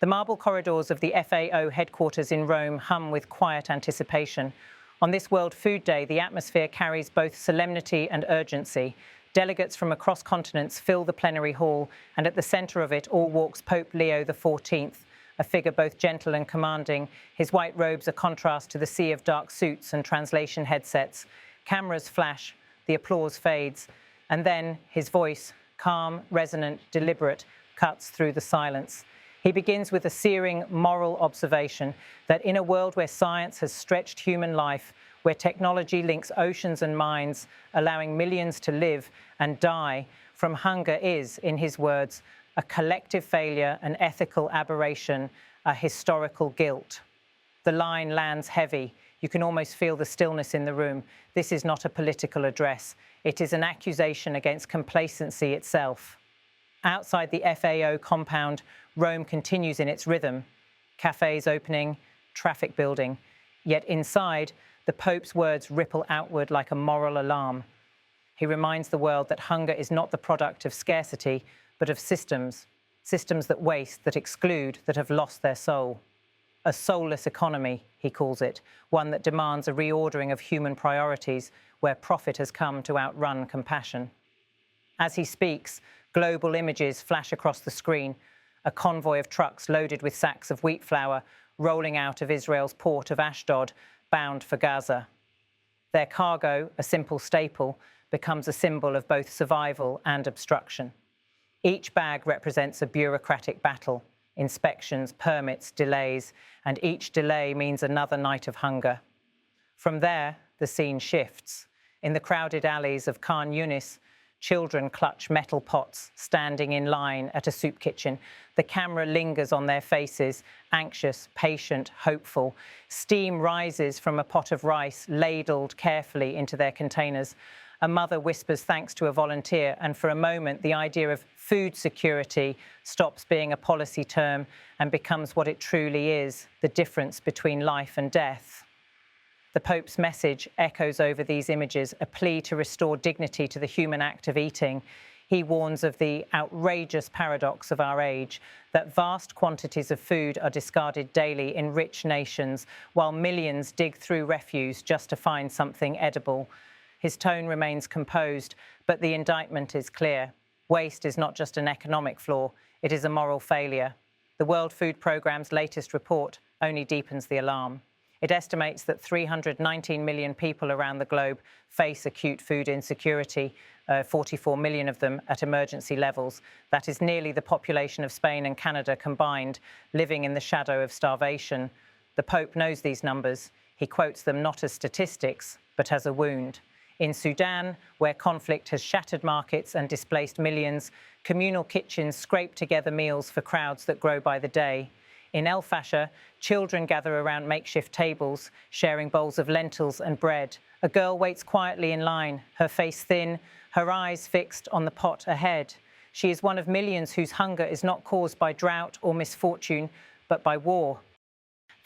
The marble corridors of the FAO headquarters in Rome hum with quiet anticipation. On this World Food Day, the atmosphere carries both solemnity and urgency. Delegates from across continents fill the plenary hall, and at the centre of it all walks Pope Leo XIV, a figure both gentle and commanding, his white robes a contrast to the sea of dark suits and translation headsets. Cameras flash, the applause fades, and then his voice, calm, resonant, deliberate, cuts through the silence. He begins with a searing moral observation that in a world where science has stretched human life, where technology links oceans and minds, allowing millions to live and die from hunger is, in his words, a collective failure, an ethical aberration, a historical guilt. The line lands heavy. You can almost feel the stillness in the room. This is not a political address. It is an accusation against complacency itself. Outside the FAO compound, Rome continues in its rhythm. Cafes opening, traffic building. Yet inside, the Pope's words ripple outward like a moral alarm. He reminds the world that hunger is not the product of scarcity, but of systems. Systems that waste, that exclude, that have lost their soul. A soulless economy, he calls it, one that demands a reordering of human priorities, where profit has come to outrun compassion. As he speaks, global images flash across the screen, a convoy of trucks loaded with sacks of wheat flour rolling out of Israel's port of Ashdod, bound for Gaza. Their cargo, a simple staple, becomes a symbol of both survival and obstruction. Each bag represents a bureaucratic battle, inspections, permits, delays, and each delay means another night of hunger. From there, the scene shifts. In the crowded alleys of Khan Yunis, children clutch metal pots, standing in line at a soup kitchen. The camera lingers on their faces, anxious, patient, hopeful. Steam rises from a pot of rice, ladled carefully into their containers. A mother whispers thanks to a volunteer, and for a moment, the idea of food security stops being a policy term and becomes what it truly is, the difference between life and death. The Pope's message echoes over these images, a plea to restore dignity to the human act of eating. He warns of the outrageous paradox of our age, that vast quantities of food are discarded daily in rich nations, while millions dig through refuse just to find something edible. His tone remains composed, but the indictment is clear. Waste is not just an economic flaw, it is a moral failure. The World Food Programme's latest report only deepens the alarm. It estimates that 319 million people around the globe face acute food insecurity, 44 million of them at emergency levels. That is nearly the population of Spain and Canada combined, living in the shadow of starvation. The Pope knows these numbers. He quotes them not as statistics, but as a wound. In Sudan, where conflict has shattered markets and displaced millions, communal kitchens scrape together meals for crowds that grow by the day. In El Fasher, children gather around makeshift tables, sharing bowls of lentils and bread. A girl waits quietly in line, her face thin, her eyes fixed on the pot ahead. She is one of millions whose hunger is not caused by drought or misfortune, but by war.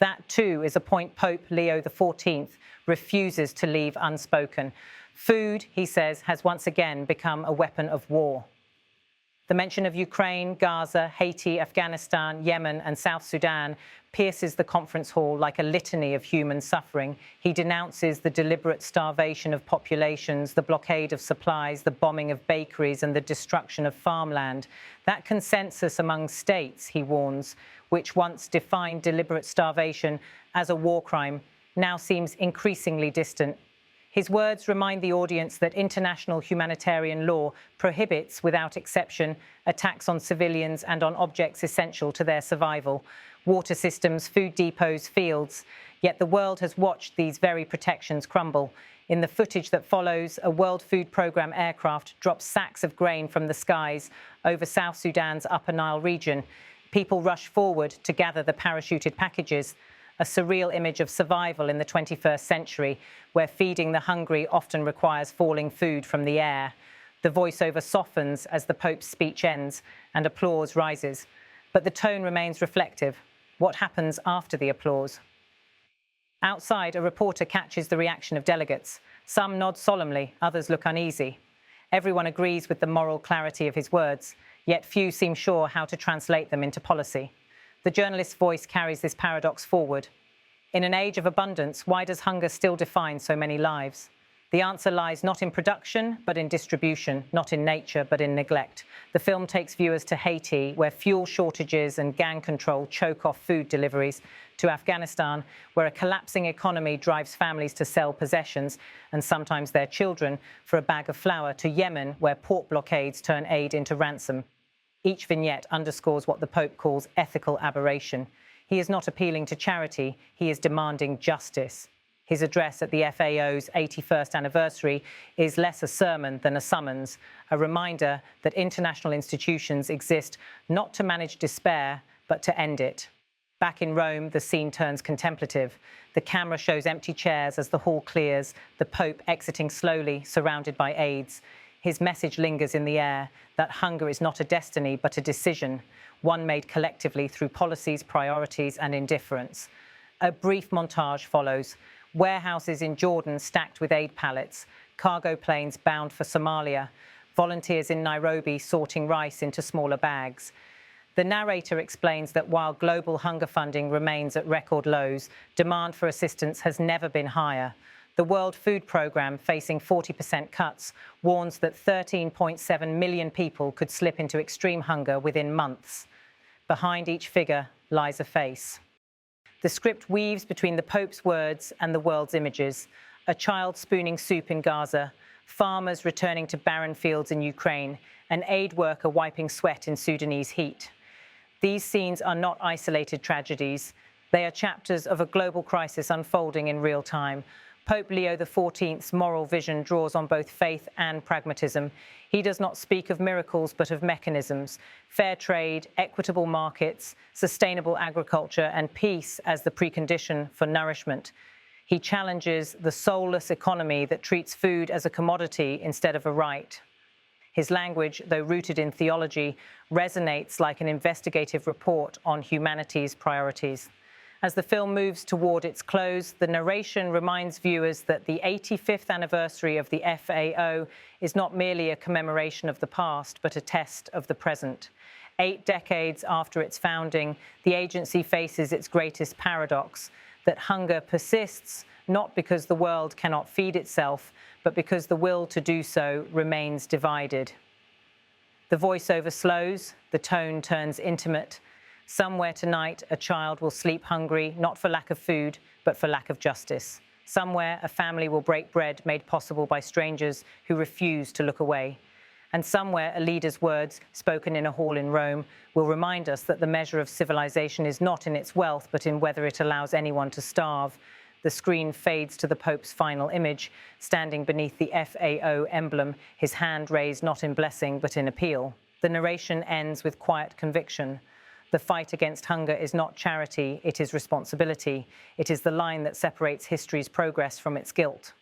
That, too, is a point Pope Leo XIV refuses to leave unspoken. Food, he says, has once again become a weapon of war. The mention of Ukraine, Gaza, Haiti, Afghanistan, Yemen, and South Sudan pierces the conference hall like a litany of human suffering. He denounces the deliberate starvation of populations, the blockade of supplies, the bombing of bakeries, and the destruction of farmland. That consensus among states, he warns, which once defined deliberate starvation as a war crime, now seems increasingly distant. His words remind the audience that international humanitarian law prohibits, without exception, attacks on civilians and on objects essential to their survival, water systems, food depots, fields. Yet the world has watched these very protections crumble. In the footage that follows, a World Food Programme aircraft drops sacks of grain from the skies over South Sudan's Upper Nile region. People rush forward to gather the parachuted packages, a surreal image of survival in the 21st century, where feeding the hungry often requires falling food from the air. The voiceover softens as the Pope's speech ends and applause rises. But the tone remains reflective. What happens after the applause? Outside, a reporter catches the reaction of delegates. Some nod solemnly, others look uneasy. Everyone agrees with the moral clarity of his words, yet few seem sure how to translate them into policy. The journalist's voice carries this paradox forward. In an age of abundance, why does hunger still define so many lives? The answer lies not in production, but in distribution, not in nature, but in neglect. The film takes viewers to Haiti, where fuel shortages and gang control choke off food deliveries, to Afghanistan, where a collapsing economy drives families to sell possessions, and sometimes their children, for a bag of flour, to Yemen, where port blockades turn aid into ransom. Each vignette underscores what the Pope calls ethical aberration. He is not appealing to charity, he is demanding justice. His address at the FAO's 81st anniversary is less a sermon than a summons, a reminder that international institutions exist not to manage despair, but to end it. Back in Rome, the scene turns contemplative. The camera shows empty chairs as the hall clears, the Pope exiting slowly, surrounded by aides. His message lingers in the air, that hunger is not a destiny, but a decision, one made collectively through policies, priorities, and indifference. A brief montage follows. Warehouses in Jordan stacked with aid pallets, cargo planes bound for Somalia, volunteers in Nairobi sorting rice into smaller bags. The narrator explains that while global hunger funding remains at record lows, demand for assistance has never been higher. The World Food Programme, facing 40% cuts, warns that 13.7 million people could slip into extreme hunger within months. Behind each figure lies a face. The script weaves between the Pope's words and the world's images. A child spooning soup in Gaza, farmers returning to barren fields in Ukraine, an aid worker wiping sweat in Sudanese heat. These scenes are not isolated tragedies. They are chapters of a global crisis unfolding in real time. Pope Leo XIV's moral vision draws on both faith and pragmatism. He does not speak of miracles, but of mechanisms: fair trade, equitable markets, sustainable agriculture, and peace as the precondition for nourishment. He challenges the soulless economy that treats food as a commodity instead of a right. His language, though rooted in theology, resonates like an investigative report on humanity's priorities. As the film moves toward its close, the narration reminds viewers that the 85th anniversary of the FAO is not merely a commemoration of the past, but a test of the present. 8 decades after its founding, the agency faces its greatest paradox, that hunger persists not because the world cannot feed itself, but because the will to do so remains divided. The voiceover slows, the tone turns intimate. Somewhere tonight, a child will sleep hungry, not for lack of food, but for lack of justice. Somewhere, a family will break bread made possible by strangers who refuse to look away. And somewhere, a leader's words, spoken in a hall in Rome, will remind us that the measure of civilization is not in its wealth, but in whether it allows anyone to starve. The screen fades to the Pope's final image, standing beneath the FAO emblem, his hand raised not in blessing, but in appeal. The narration ends with quiet conviction. The fight against hunger is not charity, it is responsibility. It is the line that separates history's progress from its guilt.